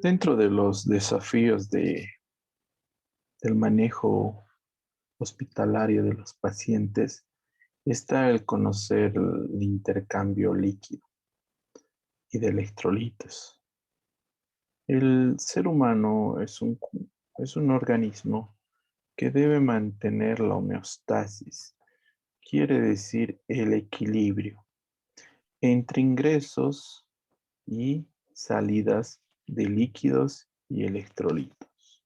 Dentro de los desafíos del manejo hospitalario de los pacientes está el conocer el intercambio líquido y de electrolitos. El ser humano es un organismo que debe mantener la homeostasis, quiere decir el equilibrio entre ingresos y salidas de líquidos y electrolitos.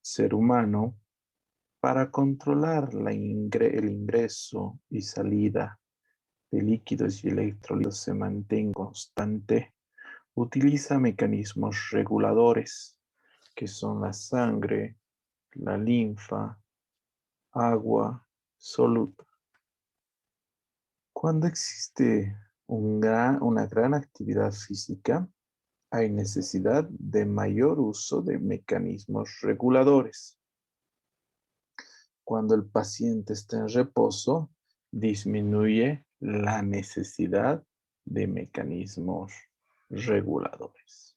Ser humano, para controlar el ingreso y salida de líquidos y electrolitos se mantenga constante, utiliza mecanismos reguladores que son la sangre, la linfa, agua soluta. Cuando existe una gran actividad física, hay necesidad de mayor uso de mecanismos reguladores. Cuando el paciente está en reposo, disminuye la necesidad de mecanismos reguladores.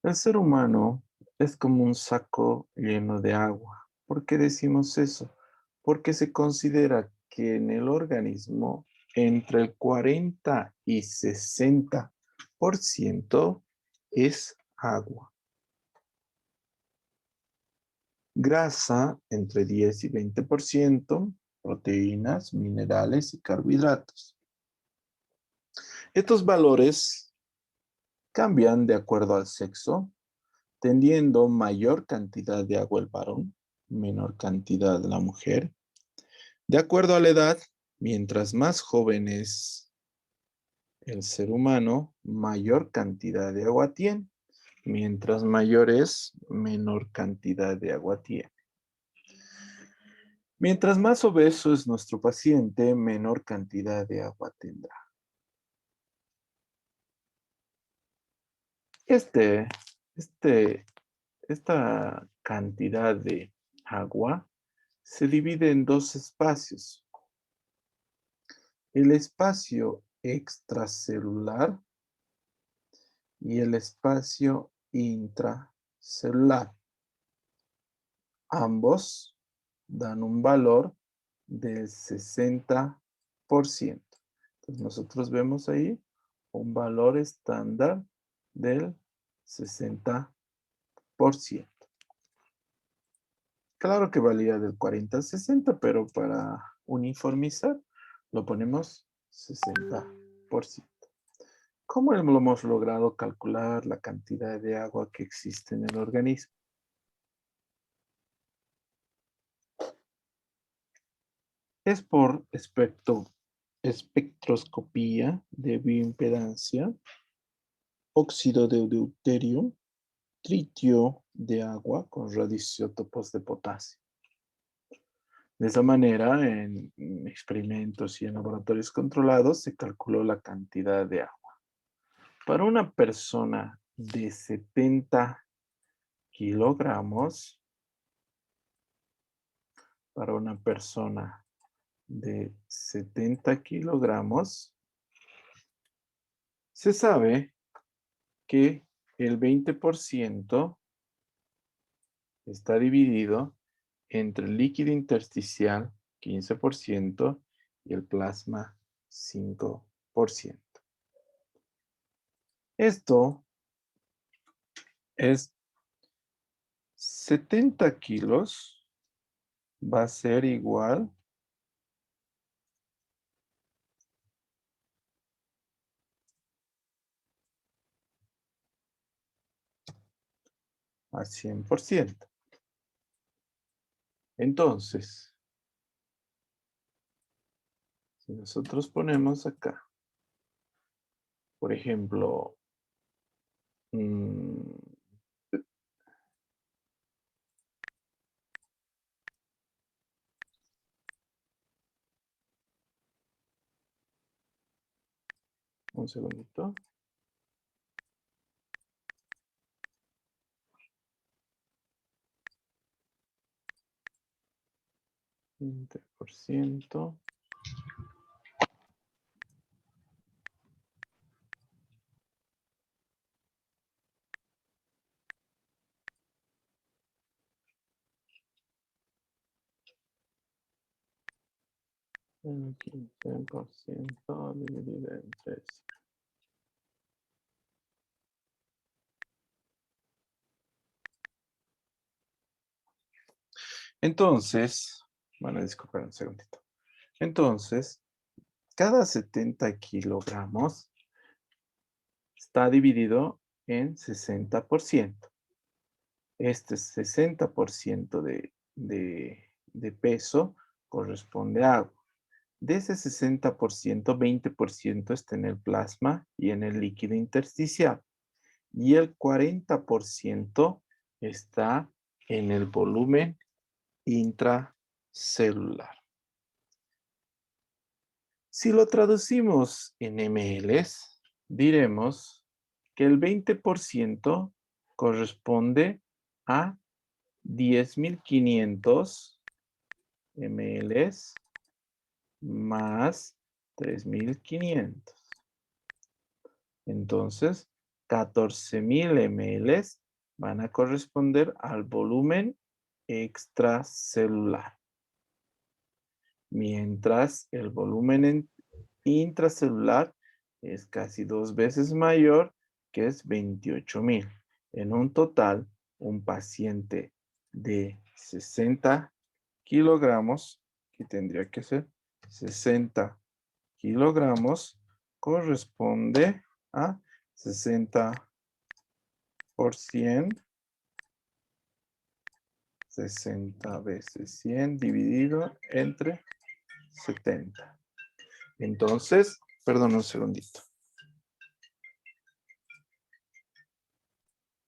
El ser humano es como un saco lleno de agua. ¿Por qué decimos eso? Porque se considera que en el organismo entre el 40 y 60% es agua. Grasa entre 10 y 20%, proteínas, minerales y carbohidratos. Estos valores cambian de acuerdo al sexo, tendiendo mayor cantidad de agua el varón, menor cantidad la mujer. De acuerdo a la edad, mientras más joven es el ser humano, mayor cantidad de agua tiene. Mientras mayor es, menor cantidad de agua tiene. Mientras más obeso es nuestro paciente, menor cantidad de agua tendrá. Este, este, esta cantidad de agua se divide en dos espacios. El espacio extracelular y el espacio intracelular. Ambos dan un valor del 60%. Entonces nosotros vemos ahí un valor estándar del 60%. Claro que valía del 40 al 60, pero para uniformizar lo ponemos 60%. ¿Cómo hemos logrado calcular la cantidad de agua que existe en el organismo? Es por espectroscopía de bioimpedancia, óxido de deuterio, tritio de agua con radioisótopos de potasio. De esa manera, en experimentos y en laboratorios controlados, se calculó la cantidad de agua. Para una persona de 70 kilogramos, para una persona de 70 kilogramos, se sabe que el 20% está dividido entre el líquido intersticial, 15%, y el plasma, 5%. Esto es 70 kilos, va a ser igual a 100%. Entonces, si nosotros ponemos acá, por ejemplo, un segundito. 20%. El 15% dividido entre 3. Entonces, bueno, disculpen un segundito. Entonces, cada 70 kilogramos está dividido en 60%. Este 60% de peso corresponde a agua. De ese 60%, 20% está en el plasma y en el líquido intersticial. Y el 40% está en el volumen intracelular. Si lo traducimos en mLs, diremos que el 20% corresponde a 10.500 mLs más 3.500. Entonces, 14.000 mLs van a corresponder al volumen extracelular, mientras el volumen intracelular es casi 2 veces mayor, que es 28.000. En un total, un paciente de 60 kilogramos, que tendría que ser 60 kilogramos, corresponde a 60%, 60 veces 100 dividido entre 70. Entonces, perdón un segundito.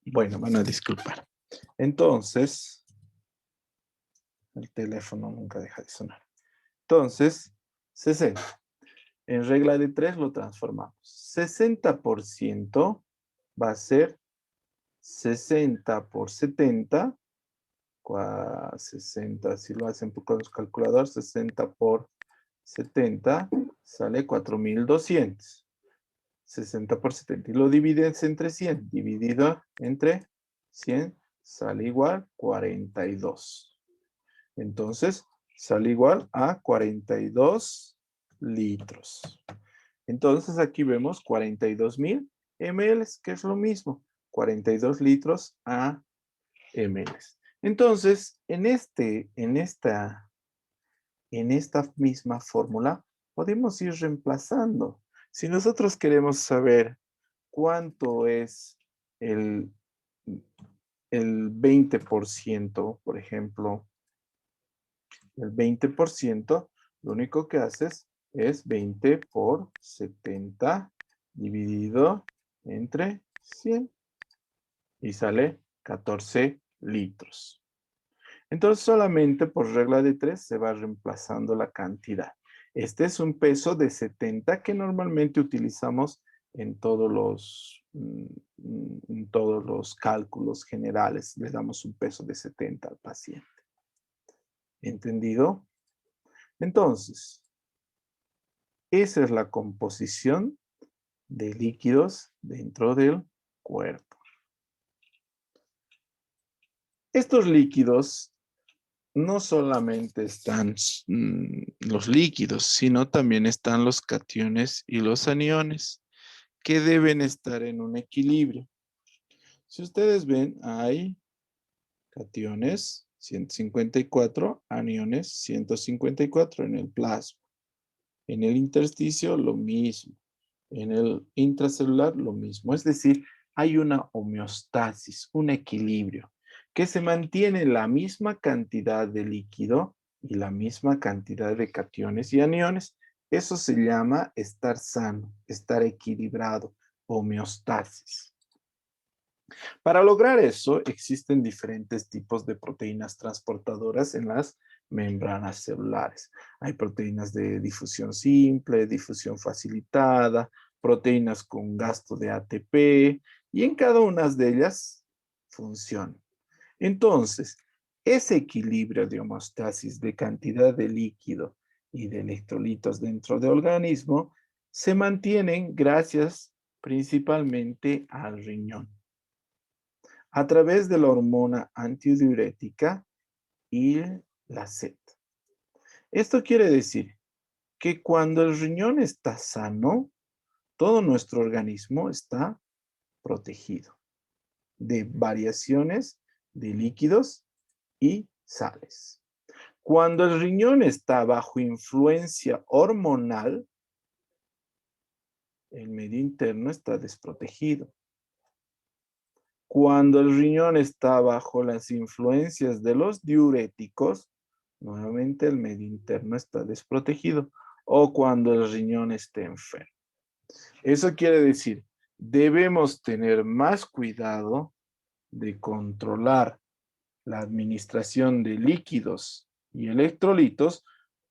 Bueno, van a disculpar. Entonces, el teléfono nunca deja de sonar. Entonces, 60. En regla de 3 lo transformamos. 60% va a ser 60 por 70. 60, si lo hacen con los calculadores, 60 por 70 sale 4.200. 60 por 70. Y lo divides entre 100. Dividido entre 100 sale igual 42. Entonces, sale igual a 42 litros. Entonces, aquí vemos 42.000 ml, que es lo mismo. 42 litros a ml. Entonces, en esta misma fórmula, podemos ir reemplazando. Si nosotros queremos saber cuánto es el 20%, por ejemplo, el 20%, lo único que haces es 20 por 70 dividido entre 100 y sale 14 litros. Entonces, solamente por regla de 3 se va reemplazando la cantidad. Este es un peso de 70 que normalmente utilizamos en todos los cálculos generales. Le damos un peso de 70 al paciente. ¿Entendido? Entonces, esa es la composición de líquidos dentro del cuerpo. Estos líquidos no solamente están los líquidos, sino también están los cationes y los aniones, que deben estar en un equilibrio. Si ustedes ven, hay cationes 154, aniones 154 en el plasma. En el intersticio lo mismo. En el intracelular lo mismo. Es decir, hay una homeostasis, un equilibrio, que se mantiene la misma cantidad de líquido y la misma cantidad de cationes y aniones. Eso se llama estar sano, estar equilibrado, homeostasis. Para lograr eso, existen diferentes tipos de proteínas transportadoras en las membranas celulares. Hay proteínas de difusión simple, difusión facilitada, proteínas con gasto de ATP, y en cada una de ellas funciona. Entonces, ese equilibrio de homeostasis de cantidad de líquido y de electrolitos dentro del organismo se mantienen gracias principalmente al riñón, a través de la hormona antidiurética y la sed. Esto quiere decir que cuando el riñón está sano, todo nuestro organismo está protegido de variaciones de líquidos y sales. Cuando el riñón está bajo influencia hormonal, el medio interno está desprotegido. Cuando el riñón está bajo las influencias de los diuréticos, nuevamente el medio interno está desprotegido. O cuando el riñón esté enfermo. Eso quiere decir, debemos tener más cuidado de controlar la administración de líquidos y electrolitos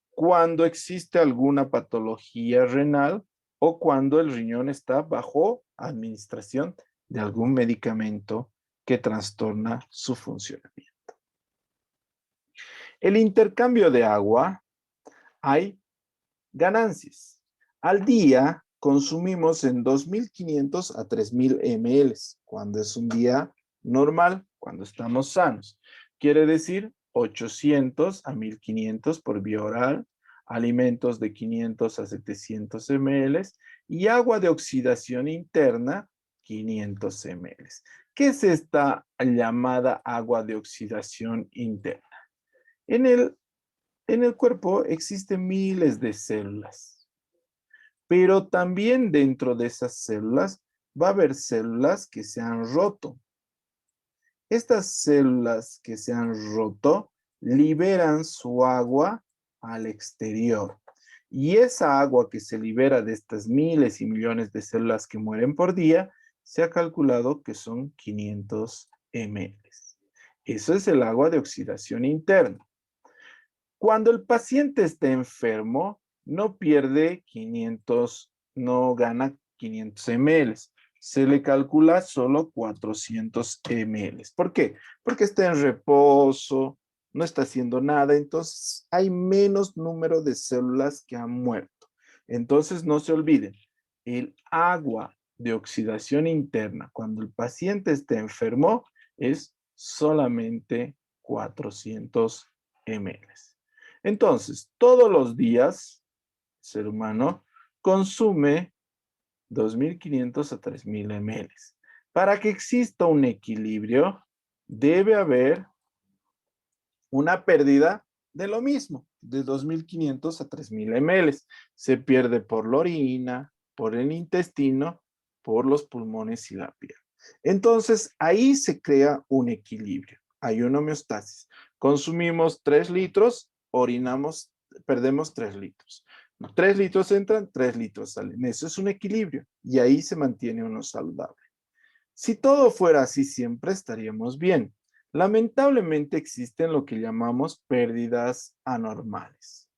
cuando existe alguna patología renal o cuando el riñón está bajo administración de algún medicamento que trastorna su funcionamiento. El intercambio de agua, hay ganancias. Al día consumimos en 2.500 a 3.000 ml, cuando es un día normal, cuando estamos sanos. Quiere decir 800 a 1.500 por vía oral, alimentos de 500 a 700 ml y agua de oxidación interna 500 ml. ¿Qué es esta llamada agua de oxidación interna? En el cuerpo existen miles de células, pero también dentro de esas células va a haber células que se han roto. Estas células que se han roto liberan su agua al exterior. Y esa agua que se libera de estas miles y millones de células que mueren por día, se ha calculado que son 500 ml. Eso es el agua de oxidación interna. Cuando el paciente está enfermo, no pierde 500, no gana 500 ml. Se le calcula solo 400 ml. ¿Por qué? Porque está en reposo, no está haciendo nada, entonces hay menos número de células que han muerto. Entonces no se olviden, el agua de oxidación interna cuando el paciente está enfermo es solamente 400 ml. Entonces, todos los días, el ser humano consume 2.500 a 3.000 ml. Para que exista un equilibrio, debe haber una pérdida de lo mismo, de 2.500 a 3.000 ml. Se pierde por la orina, por el intestino, por los pulmones y la piel. Entonces, ahí se crea un equilibrio. Hay una homeostasis. Consumimos 3 litros, orinamos, perdemos 3 litros. 3 litros entran, 3 litros salen. Eso es un equilibrio y ahí se mantiene uno saludable. Si todo fuera así siempre estaríamos bien. Lamentablemente existen lo que llamamos pérdidas anormales.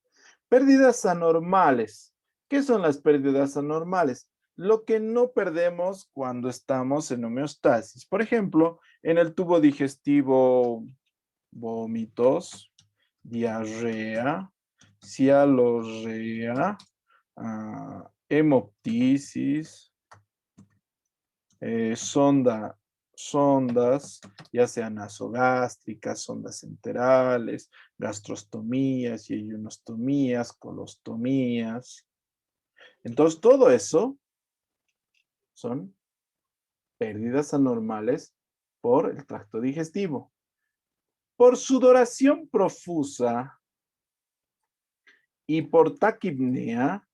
Pérdidas anormales. ¿Qué son las pérdidas anormales? Lo que no perdemos cuando estamos en homeostasis. Por ejemplo, en el tubo digestivo, vómitos, diarrea, cialorrea, hemoptisis, sondas, ya sean nasogástricas, sondas enterales, gastrostomías, yeyunostomías, colostomías. Entonces, todo eso son pérdidas anormales por el tracto digestivo. Por sudoración profusa y por taquipnea,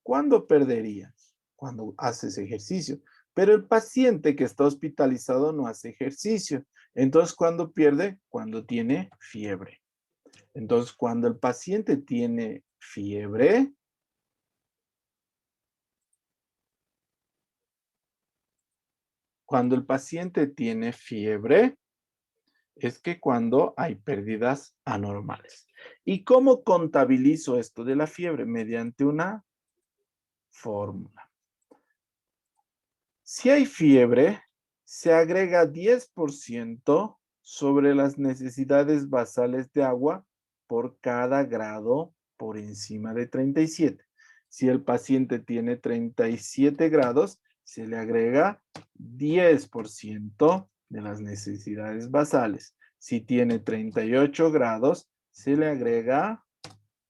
¿cuándo perderías? Cuando haces ejercicio. Pero el paciente que está hospitalizado no hace ejercicio. Entonces, ¿cuándo pierde? Cuando tiene fiebre. Entonces, cuando el paciente tiene fiebre, es que cuando hay pérdidas anormales. ¿Y cómo contabilizo esto de la fiebre? Mediante una fórmula. Si hay fiebre, se agrega 10% sobre las necesidades basales de agua por cada grado por encima de 37. Si el paciente tiene 37 grados, se le agrega 10% de las necesidades basales. Si tiene 38 grados, se le agrega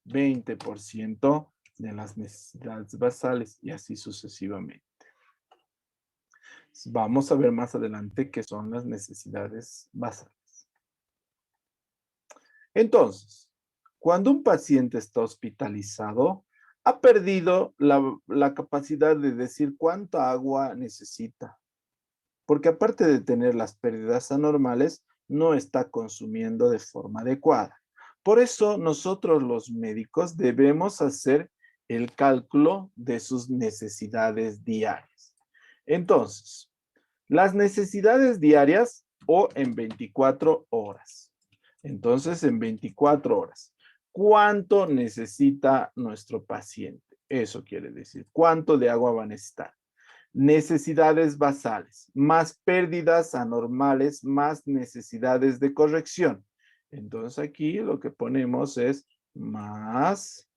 20% de las necesidades basales y así sucesivamente. Vamos a ver más adelante qué son las necesidades basales. Entonces, cuando un paciente está hospitalizado, ha perdido la capacidad de decir cuánta agua necesita, porque aparte de tener las pérdidas anormales, no está consumiendo de forma adecuada. Por eso nosotros los médicos debemos hacer el cálculo de sus necesidades diarias. Entonces, las necesidades diarias o en 24 horas. Entonces, en 24 horas, ¿cuánto necesita nuestro paciente? Eso quiere decir, ¿cuánto de agua va a necesitar? Necesidades basales, más pérdidas anormales, más necesidades de corrección. Entonces aquí lo que ponemos es más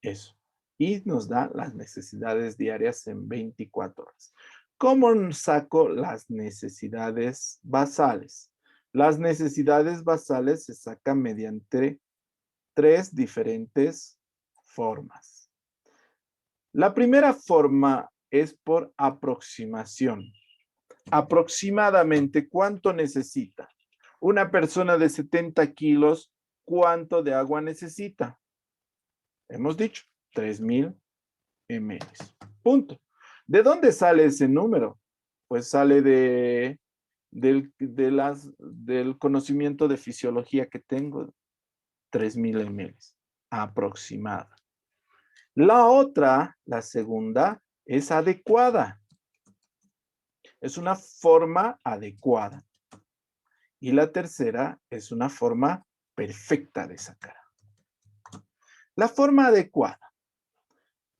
eso. Y nos da las necesidades diarias en 24 horas. ¿Cómo saco las necesidades basales? Las necesidades basales se sacan mediante 3 diferentes formas. La primera forma es por aproximación. Aproximadamente, ¿cuánto necesita? Una persona de 70 kilos, ¿cuánto de agua necesita? Hemos dicho, 3,000 ml. Punto. ¿De dónde sale ese número? Pues sale del conocimiento de fisiología que tengo, 3,000 ml, aproximada. La otra, la segunda, es adecuada. Es una forma adecuada. Y la tercera es una forma perfecta de sacar. La forma adecuada.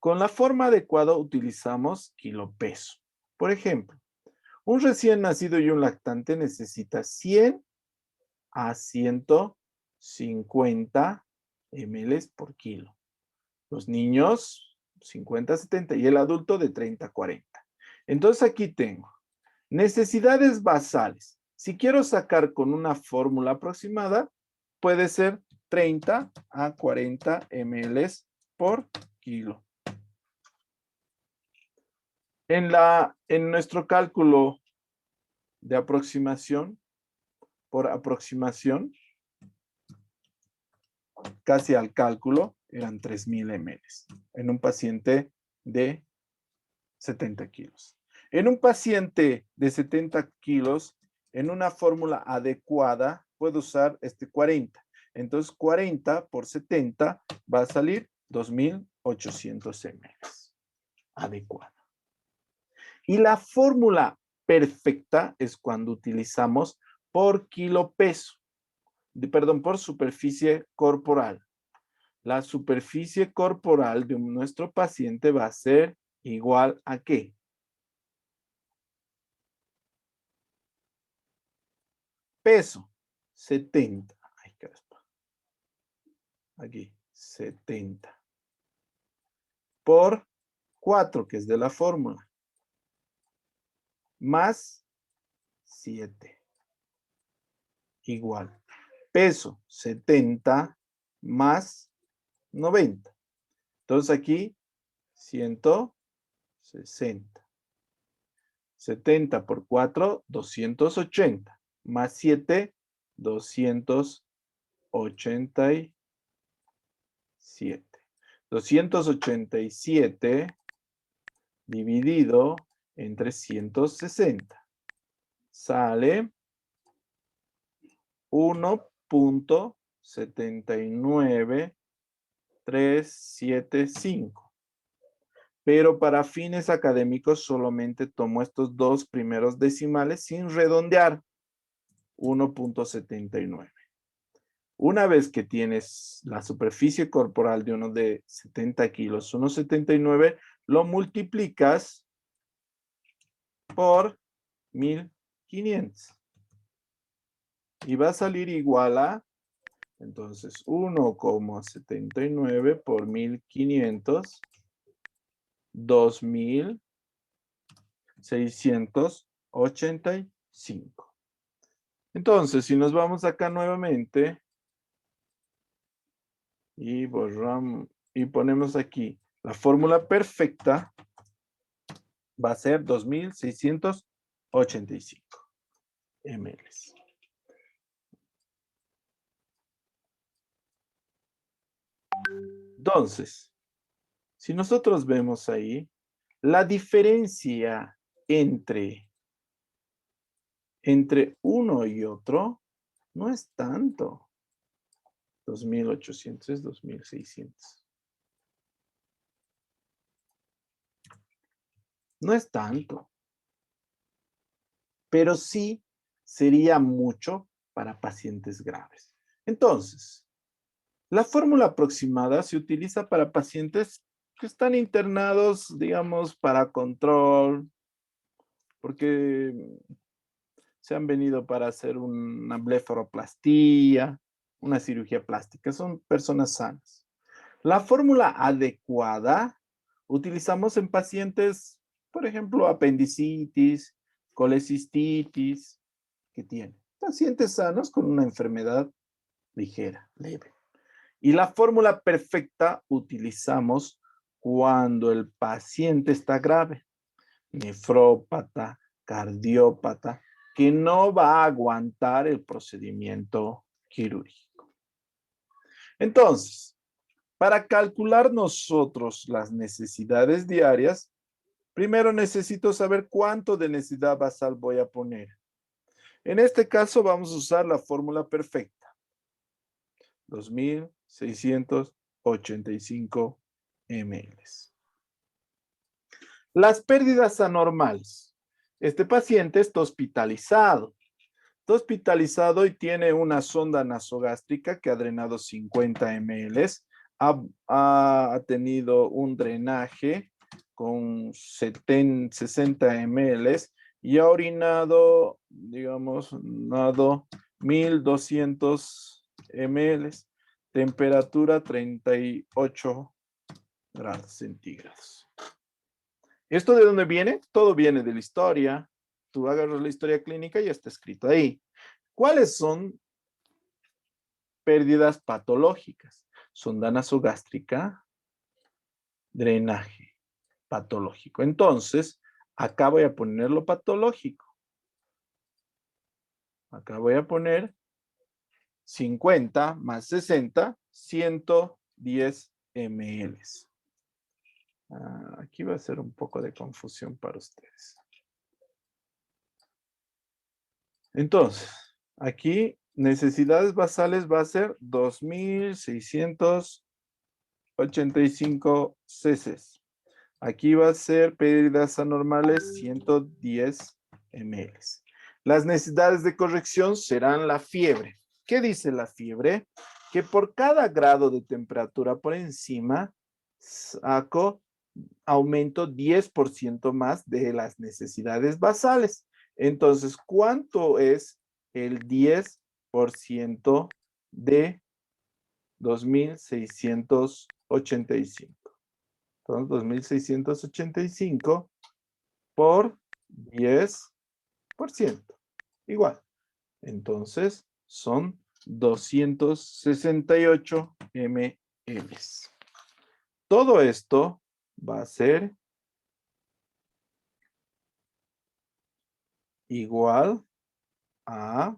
Con la forma adecuada utilizamos kilopeso. Por ejemplo, un recién nacido y un lactante necesita 100 a 150 ml por kilo. Los niños, 50 a 70 y el adulto de 30 a 40. Entonces aquí tengo necesidades basales. Si quiero sacar con una fórmula aproximada, puede ser 30 a 40 ml por kilo. En nuestro cálculo de aproximación, por aproximación, casi al cálculo, eran 3,000 ml en un paciente de 70 kilos. En un paciente de 70 kilos, en una fórmula adecuada, puedo usar 40. Entonces, 40 por 70 va a salir 2,800 ml. Adecuada. Y la fórmula perfecta es cuando utilizamos por kilopeso, perdón, por superficie corporal. La superficie corporal de nuestro paciente va a ser igual a ¿qué? Peso, 70. Ay, caramba. Aquí, 70. Por 4, que es de la fórmula. Más 7. Igual. Peso, 70 más 90. Entonces aquí, 160. 70 por 4, 280. Más 7, 287. 287 dividido entre 160. Sale 1.79375. Pero para fines académicos solamente tomo estos dos primeros decimales sin redondear. 1.79. Una vez que tienes la superficie corporal de uno de 70 kilos, 1.79, lo multiplicas por 1.500. Y va a salir igual a, entonces, 1,79 por 1.500, 2,685. Entonces, si nos vamos acá nuevamente, Y borramos y ponemos aquí la fórmula perfecta va a ser 2685 ml. Entonces, si nosotros vemos ahí, la diferencia entre uno y otro no es tanto. 2800 es 2600. No es tanto, pero sí sería mucho para pacientes graves. Entonces, la fórmula aproximada se utiliza para pacientes que están internados, digamos, para control, porque se han venido para hacer una blefaroplastía, una cirugía plástica. Son personas sanas. La fórmula adecuada utilizamos en pacientes, por ejemplo, apendicitis, colecistitis, que tienen. Pacientes sanos con una enfermedad ligera, leve. Y la fórmula perfecta utilizamos cuando el paciente está grave, nefrópata, cardiópata, que no va a aguantar el procedimiento quirúrgico. Entonces, para calcular nosotros las necesidades diarias, primero necesito saber cuánto de necesidad basal voy a poner. En este caso vamos a usar la fórmula perfecta. 2685 ml. Las pérdidas anormales. Este paciente está hospitalizado. Está hospitalizado y tiene una sonda nasogástrica que ha drenado 50 ml. Ha tenido un drenaje con 60 ml y ha orinado, digamos, 1200 ml. Temperatura 38 grados centígrados. ¿Esto de dónde viene? Todo viene de la historia. Tú agarras la historia clínica y ya está escrito ahí. ¿Cuáles son pérdidas patológicas? Sonda nasogástrica, drenaje patológico. Entonces, acá voy a poner lo patológico. Acá voy a poner 50 más 60, 110 ml. Aquí va a ser un poco de confusión para ustedes. Entonces, aquí necesidades basales va a ser 2685 cc. Aquí va a ser pérdidas anormales 110 ml. Las necesidades de corrección serán la fiebre. ¿Qué dice la fiebre? Que por cada grado de temperatura por encima, saco aumento 10% más de las necesidades basales. Entonces, ¿cuánto es el 10% de 2685? Entonces, 2685 por 10%. Igual. Entonces, son 268 ml. Todo esto va a ser igual a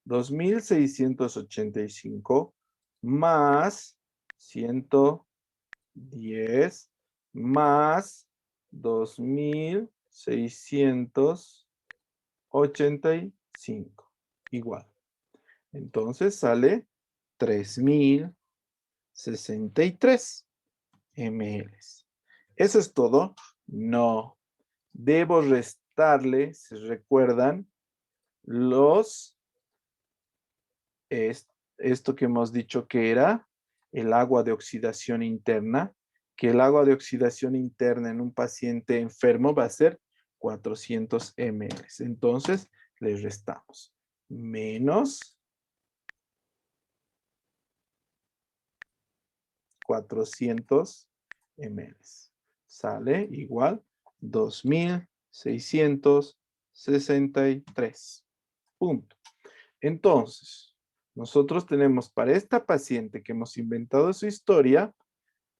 2685 más 110 más 2685. Igual. Entonces sale 3063 ml. ¿Eso es todo? No. Debo restarle, si recuerdan, esto que hemos dicho que era el agua de oxidación interna, que el agua de oxidación interna en un paciente enfermo va a ser 400 ml. Entonces, le restamos menos 400 ml. Sale igual 2663. Punto. Entonces, nosotros tenemos para esta paciente que hemos inventado su historia,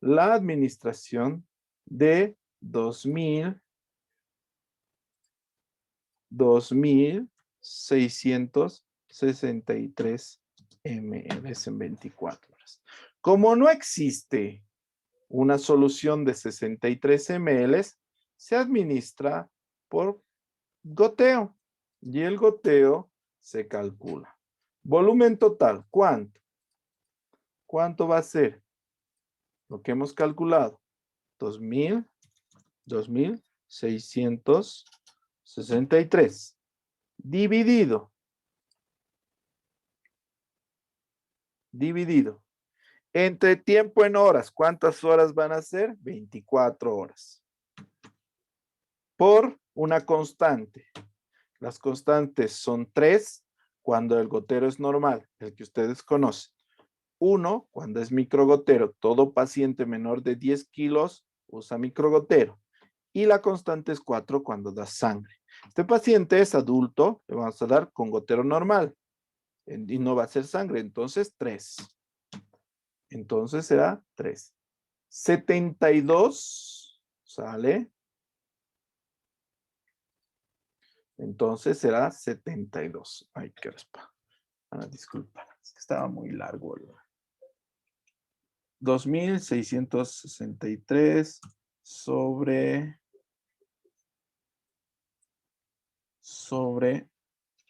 la administración de 2.663 ml en 24 horas. Como no existe una solución de 63 ml, se administra por goteo y el goteo se calcula. Volumen total, ¿cuánto? ¿Cuánto va a ser? Lo que hemos calculado, 2.663 dividido entre tiempo en horas. ¿Cuántas horas van a ser? 24 horas. Por una constante. Las constantes son 3 cuando el gotero es normal, el que ustedes conocen. 1 cuando es microgotero. Todo paciente menor de 10 kilos usa microgotero. Y la constante es 4 cuando da sangre. Este paciente es adulto, le vamos a dar con gotero normal. Y no va a ser sangre, entonces 3. Entonces será 3. 72 sale. Entonces será 72. Ay, qué raspa. Disculpa, es que estaba muy largo. 2.663 sobre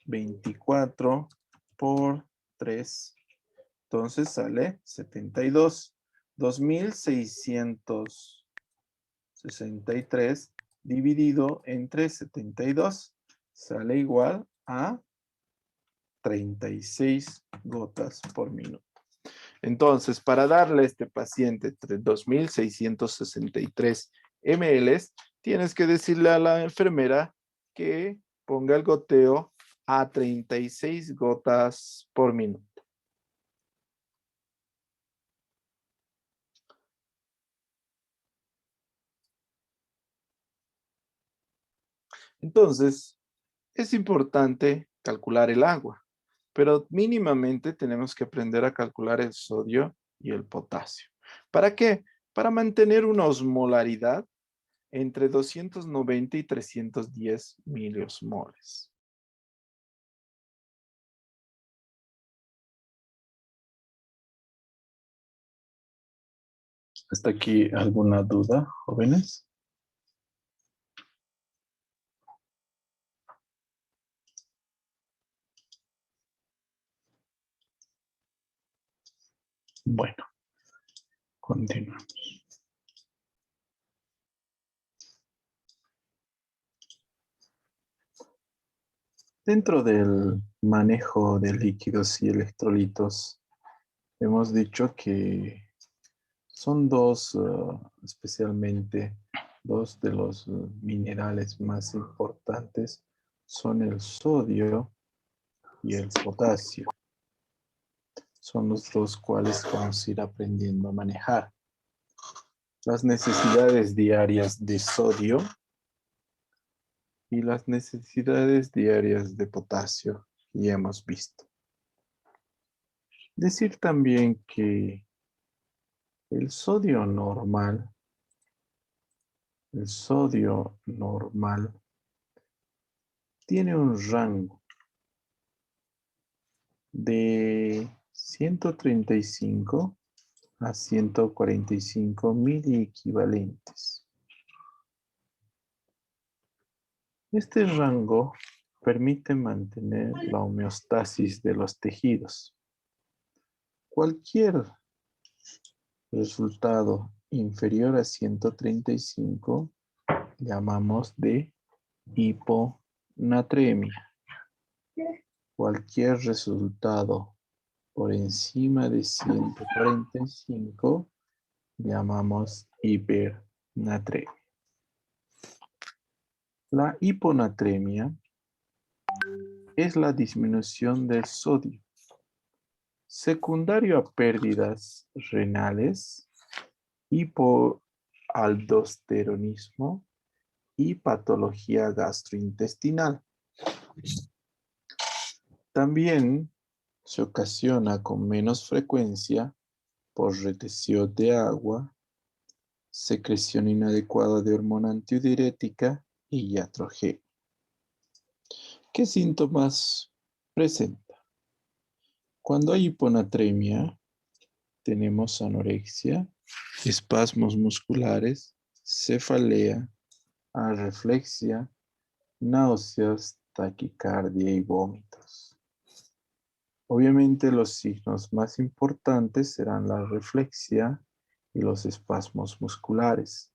24 por 3. Entonces sale 72. 2.663 dividido entre 72 sale igual a 36 gotas por minuto. Entonces, para darle a este paciente 2.663 ml, tienes que decirle a la enfermera que ponga el goteo a 36 gotas por minuto. Entonces, es importante calcular el agua, pero mínimamente tenemos que aprender a calcular el sodio y el potasio. ¿Para qué? Para mantener una osmolaridad entre 290 y 310 miliosmoles. ¿Hasta aquí alguna duda, jóvenes? Bueno, continuamos. Dentro del manejo de líquidos y electrolitos, hemos dicho que son dos, especialmente dos de los minerales más importantes, son el sodio y el potasio. Son los dos cuales vamos a ir aprendiendo a manejar. Las necesidades diarias de sodio y las necesidades diarias de potasio que ya hemos visto. Decir también que el sodio normal tiene un rango de 135 a 145 miliequivalentes. Este rango permite mantener la homeostasis de los tejidos. Cualquier resultado inferior a 135 llamamos de hiponatremia. Cualquier resultado por encima de 145 llamamos hipernatremia. La hiponatremia es la disminución del sodio secundario a pérdidas renales, hipoaldosteronismo y patología gastrointestinal. También se ocasiona con menos frecuencia por retención de agua, secreción inadecuada de hormona antidiurética y iatrogenia. ¿Qué síntomas presenta? Cuando hay hiponatremia, tenemos anorexia, espasmos musculares, cefalea, arreflexia, náuseas, taquicardia y vómitos. Obviamente los signos más importantes serán la reflexia y los espasmos musculares.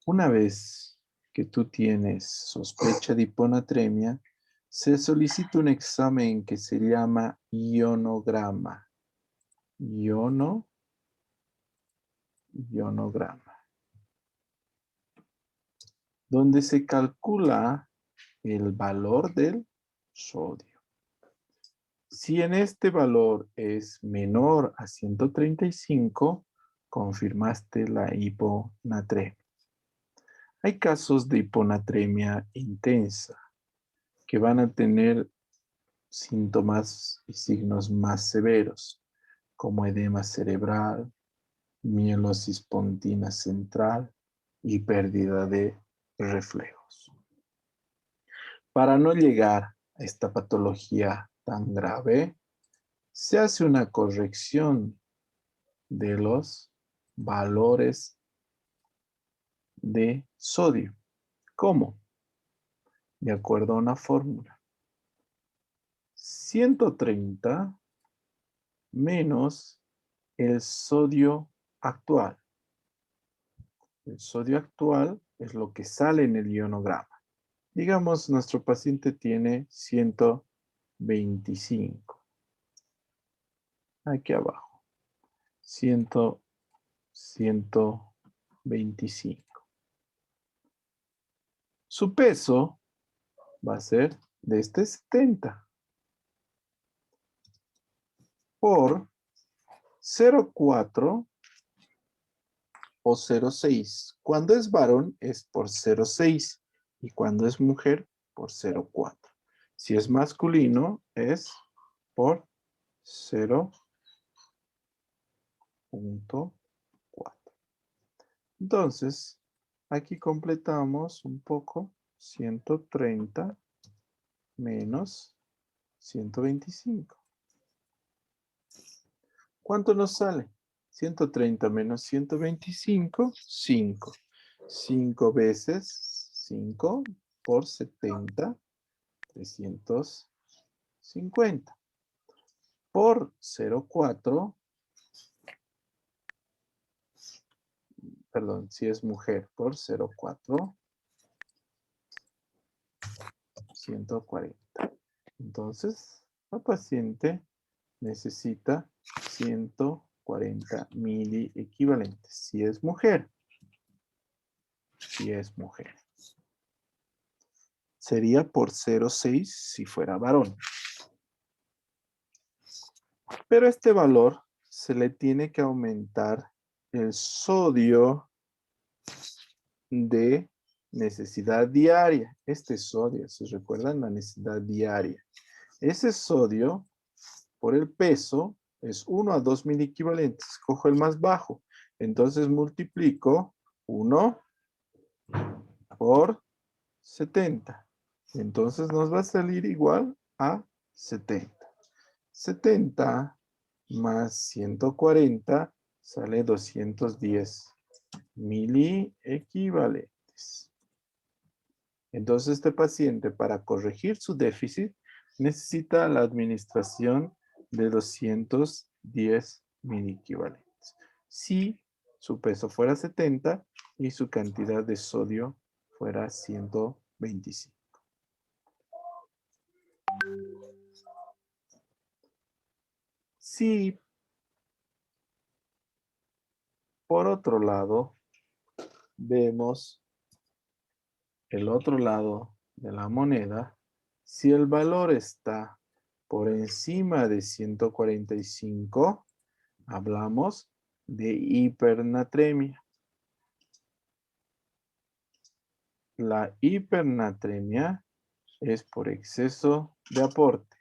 Una vez que tú tienes sospecha de hiponatremia, se solicita un examen que se llama ionograma. Ionograma. Donde se calcula el valor del sodio. Si en este valor es menor a 135, confirmaste la hiponatremia. Hay casos de hiponatremia intensa que van a tener síntomas y signos más severos, como edema cerebral, mielosis pontina central y pérdida de reflejos. Para no llegar a esta patología tan grave, se hace una corrección de los valores de sodio. ¿Cómo? De acuerdo a una fórmula. 130 menos el sodio actual. El sodio actual es lo que sale en el ionograma. Digamos, nuestro paciente tiene 125. Aquí abajo. 125. Su peso va a ser de 70 por 0,4 o 0,6. Cuando es varón es por 0,6 y cuando es mujer por 0,4. Si es masculino es por 0,4. Entonces, aquí completamos un poco. 130 menos 125. ¿Cuánto nos sale? 130 menos 125, 5. 5 veces 5 por 70, 350. Por 0,4, perdón, si es mujer, por 0,4, 140. Entonces, la paciente necesita 140 mili equivalentes. Si es mujer. Si es mujer. Sería por 0,6 si fuera varón. Pero este valor se le tiene que aumentar el sodio de necesidad diaria. Este sodio, ¿se recuerdan? La necesidad diaria. Ese sodio, por el peso, es 1 a 2 mil equivalentes. Cojo el más bajo. Entonces multiplico 1 por 70. Entonces nos va a salir igual a 70. 70 más 140 sale 210 mili equivalentes. Entonces este paciente, para corregir su déficit, necesita la administración de 210 mili equivalentes. Si su peso fuera 70 y su cantidad de sodio fuera 125. Si por otro lado vemos el otro lado de la moneda, si el valor está por encima de 145, hablamos de hipernatremia. La hipernatremia es por exceso de aporte.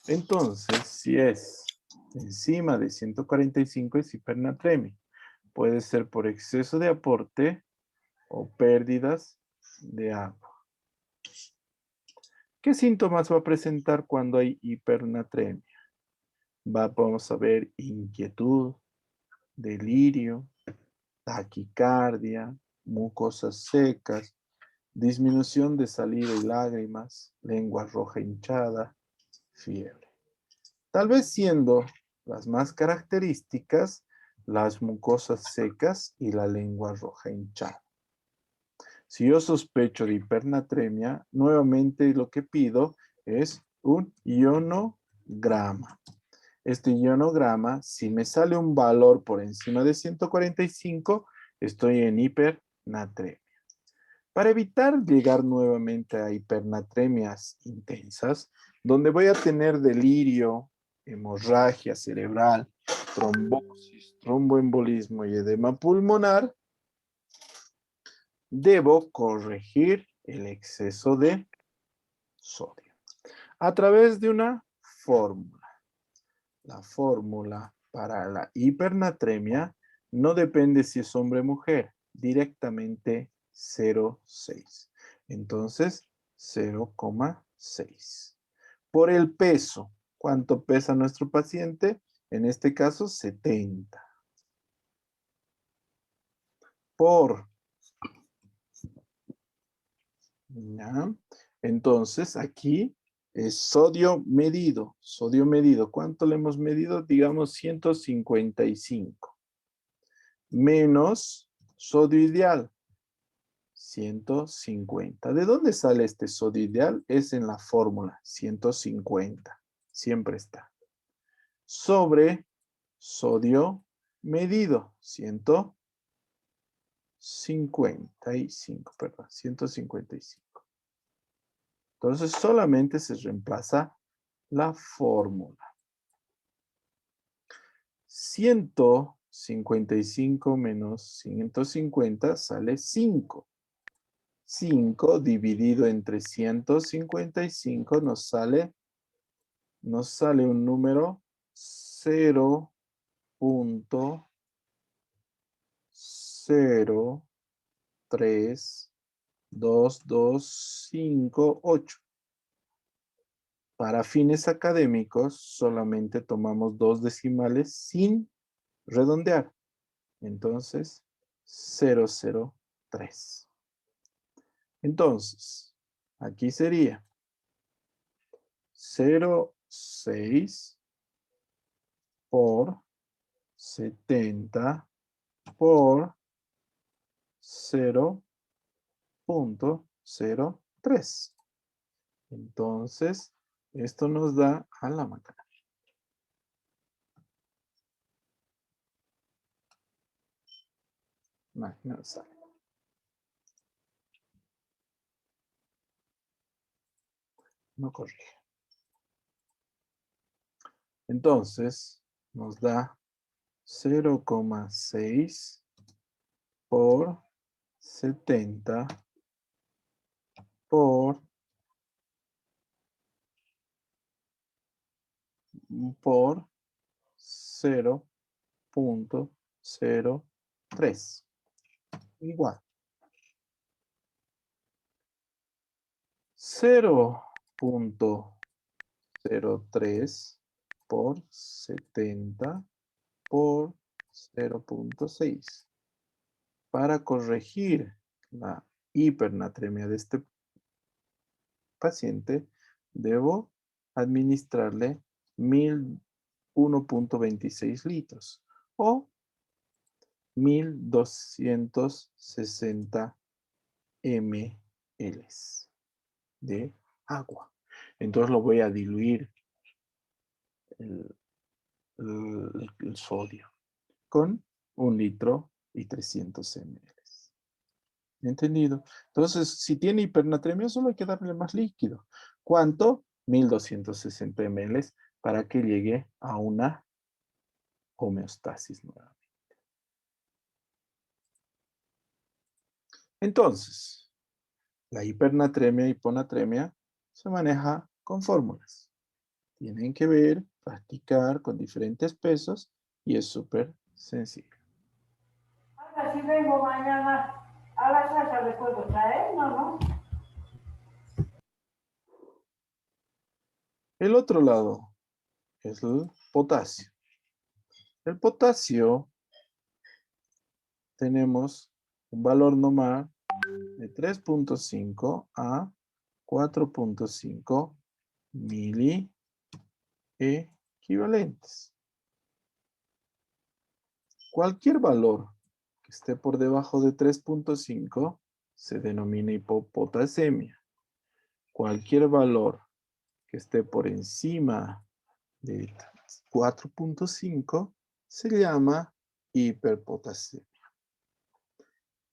Entonces, si es encima de 145 es hipernatremia. Puede ser por exceso de aporte o pérdidas de agua. ¿Qué síntomas va a presentar cuando hay hipernatremia? Vamos a ver inquietud, delirio, taquicardia, mucosas secas, disminución de saliva y lágrimas, lengua roja hinchada, fiebre. Tal vez siendo las más características las mucosas secas y la lengua roja hinchada. Si yo sospecho de hipernatremia, nuevamente lo que pido es un ionograma. Este ionograma, si me sale un valor por encima de 145, estoy en hipernatremia. Para evitar llegar nuevamente a hipernatremias intensas, donde voy a tener delirio, hemorragia cerebral, trombosis, tromboembolismo y edema pulmonar, debo corregir el exceso de sodio a través de una fórmula. La fórmula para la hipernatremia no depende si es hombre o mujer, directamente 0,6. Entonces, 0,6. Por el peso, ¿cuánto pesa nuestro paciente? En este caso, 70. Por, ¿ya? Entonces, aquí es sodio medido. Sodio medido. ¿Cuánto le hemos medido? Digamos 155. Menos sodio ideal, 150. ¿De dónde sale este sodio ideal? Es en la fórmula, 150. Siempre está. Sobre sodio medido, 155, perdón, 155. Entonces solamente se reemplaza la fórmula. 155 menos 150 sale 5. 5 dividido entre 155 nos sale un número 0.03228. Para fines académicos solamente tomamos dos decimales sin redondear. Entonces, 003. Entonces, aquí sería 0,6 por 70 por 0,03. Entonces, esto nos da a la macana. No sale. No corrige. Entonces, nos da 0,6 por 70 por 0,03. Igual. 0,03 por 70 por 0,6. Para corregir la hipernatremia de este paciente, debo administrarle 1.26 litros o 1.260 ml de agua. Entonces lo voy a diluir el, el sodio con 1 litro y 300 ml. ¿Entendido? Entonces, si tiene hipernatremia, solo hay que darle más líquido. ¿Cuánto? 1.260 ml para que llegue a una homeostasis nueva. Entonces, la hipernatremia y hiponatremia se maneja con fórmulas. Tienen que ver, practicar con diferentes pesos y es súper sencillo. Ahora, si vengo mañana a la casa, ¿le puedo traer? No, no. El otro lado es el potasio. El potasio tenemos un valor normal de 3.5 a 4.5 mili equivalentes. Cualquier valor que esté por debajo de 3.5 se denomina hipopotasemia. Cualquier valor que esté por encima de 4.5 se llama hiperpotasemia.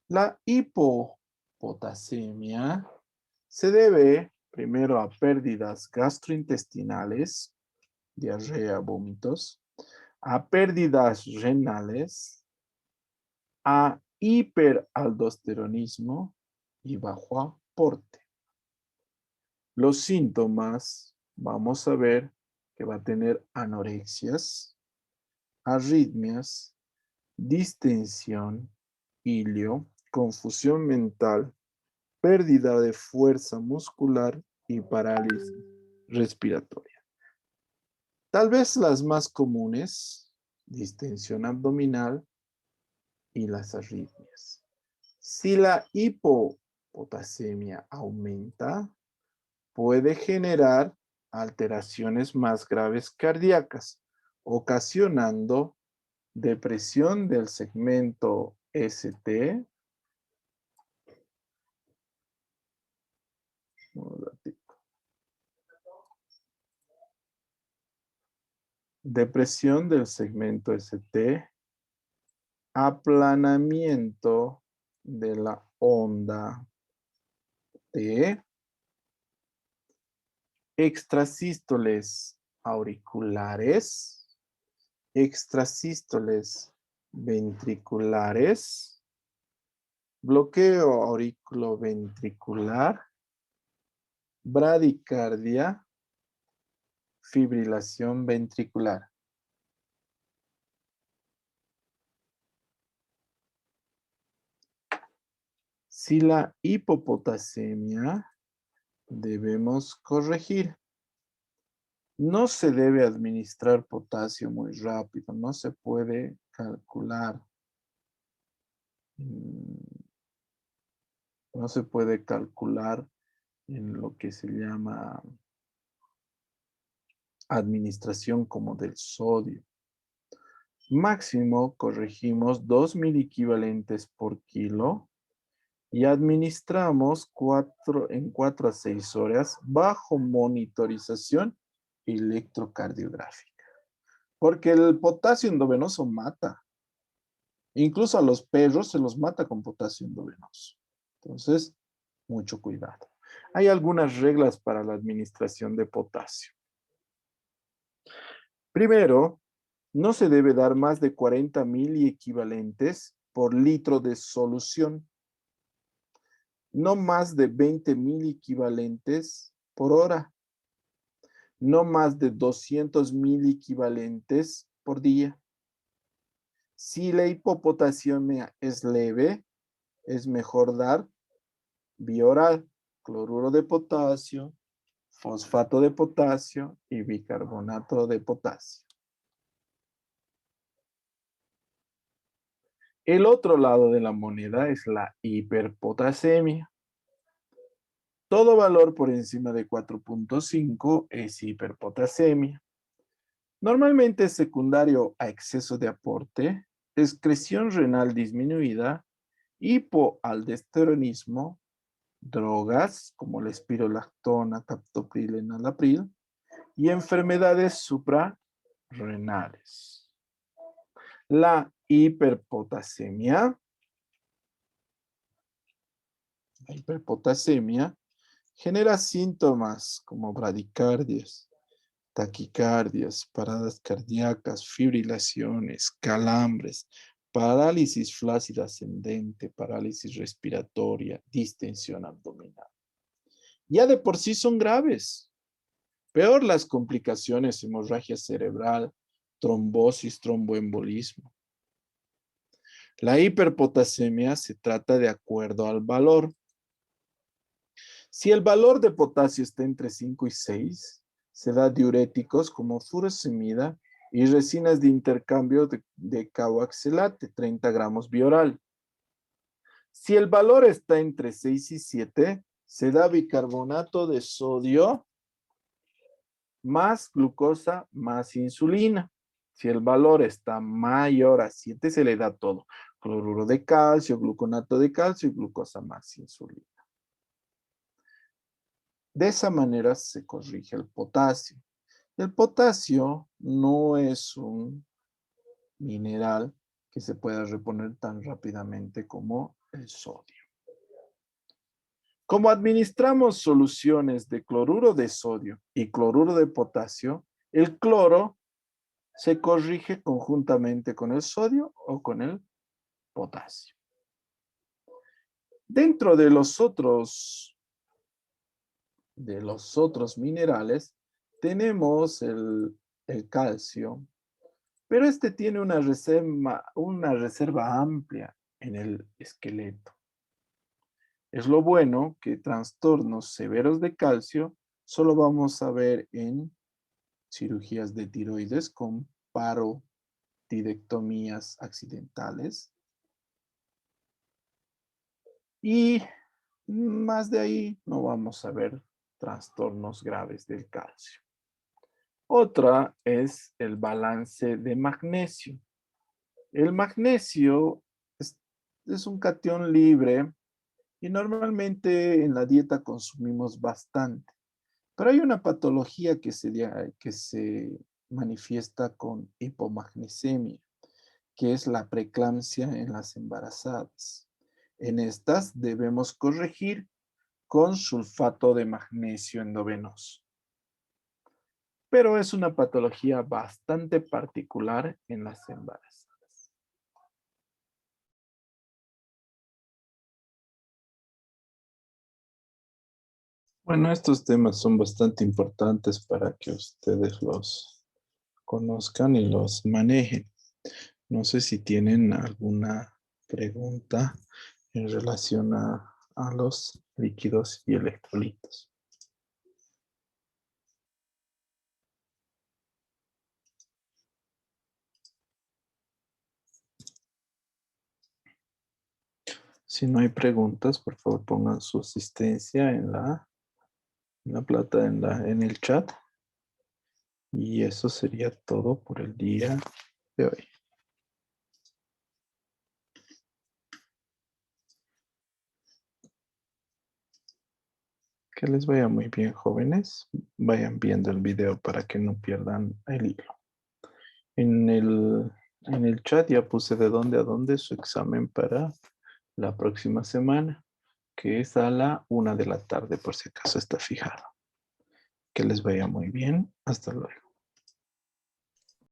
La hipopotasemia se debe primero a pérdidas gastrointestinales, diarrea, vómitos, a pérdidas renales, a hiperaldosteronismo y bajo aporte. Los síntomas, vamos a ver que va a tener anorexias, arritmias, distensión, ilio, confusión mental, pérdida de fuerza muscular y parálisis respiratoria. Tal vez las más comunes, distensión abdominal y las arritmias. Si la hipopotasemia aumenta, puede generar alteraciones más graves cardíacas, ocasionando depresión del segmento ST, depresión del segmento ST, aplanamiento de la onda T, extrasístoles auriculares, extrasístoles ventriculares, bloqueo auriculoventricular, bradicardia, fibrilación ventricular. Si la hipopotasemia debemos corregir. No se debe administrar potasio muy rápido, no se puede calcular. No se puede calcular en lo que se llama administración como del sodio. Máximo corregimos 2 miliequivalentes por kilo y administramos en 4 a 6 horas bajo monitorización electrocardiográfica. Porque el potasio endovenoso mata. Incluso a los perros se los mata con potasio endovenoso. Entonces, mucho cuidado. Hay algunas reglas para la administración de potasio. Primero, no se debe dar más de 40 miliequivalentes por litro de solución. No más de 20 miliequivalentes por hora. No más de 200 miliequivalentes por día. Si la hipopotasemia es leve, es mejor dar vía oral, cloruro de potasio, fosfato de potasio y bicarbonato de potasio. El otro lado de la moneda es la hiperpotasemia. Todo valor por encima de 4.5 es hiperpotasemia. Normalmente es secundario a exceso de aporte, excreción renal disminuida, hipoaldosteronismo, drogas como la espirolactona, captopril, enalapril y enfermedades suprarrenales. La hiperpotasemia genera síntomas como bradicardias, taquicardias, paradas cardíacas, fibrilaciones, calambres, parálisis flácida ascendente, parálisis respiratoria, distensión abdominal. Ya de por sí son graves, Peor las complicaciones, hemorragia cerebral, trombosis, tromboembolismo. La hiperpotasemia se trata de acuerdo al valor. Si el valor de potasio está entre 5 y 6, se da diuréticos como furosemida y resinas de intercambio de carboxilate, 30 gramos bioral. Si el valor está entre 6 y 7, se da bicarbonato de sodio más glucosa más insulina. Si el valor está mayor a 7, se le da todo. Cloruro de calcio, gluconato de calcio y glucosa más insulina. De esa manera se corrige el potasio. El potasio no es un mineral que se pueda reponer tan rápidamente como el sodio. Como administramos soluciones de cloruro de sodio y cloruro de potasio, el cloro se corrige conjuntamente con el sodio o con el potasio. Dentro de los otros minerales tenemos el calcio, pero este tiene una reserva amplia en el esqueleto. Es lo bueno que trastornos severos de calcio solo vamos a ver en cirugías de tiroides con parotidectomías accidentales. Y más de ahí no vamos a ver trastornos graves del calcio. Otra es el balance de magnesio. El magnesio es un catión libre y normalmente en la dieta consumimos bastante. Pero hay una patología que se manifiesta con hipomagnesemia, que es la preeclampsia en las embarazadas. En estas debemos corregir con sulfato de magnesio endovenoso. Pero es una patología bastante particular en las embarazadas. Bueno, estos temas son bastante importantes para que ustedes los conozcan y los manejen. No sé si tienen alguna pregunta en relación a los líquidos y electrolitos. Si no hay preguntas, por favor pongan su asistencia en en el chat. Y eso sería todo por el día de hoy. Que les vaya muy bien, jóvenes. Vayan viendo el video para que no pierdan el hilo. En el chat ya puse de dónde a dónde su examen para la próxima semana, que es a la 1 de la tarde, por si acaso está fijado. Que les vaya muy bien. Hasta luego.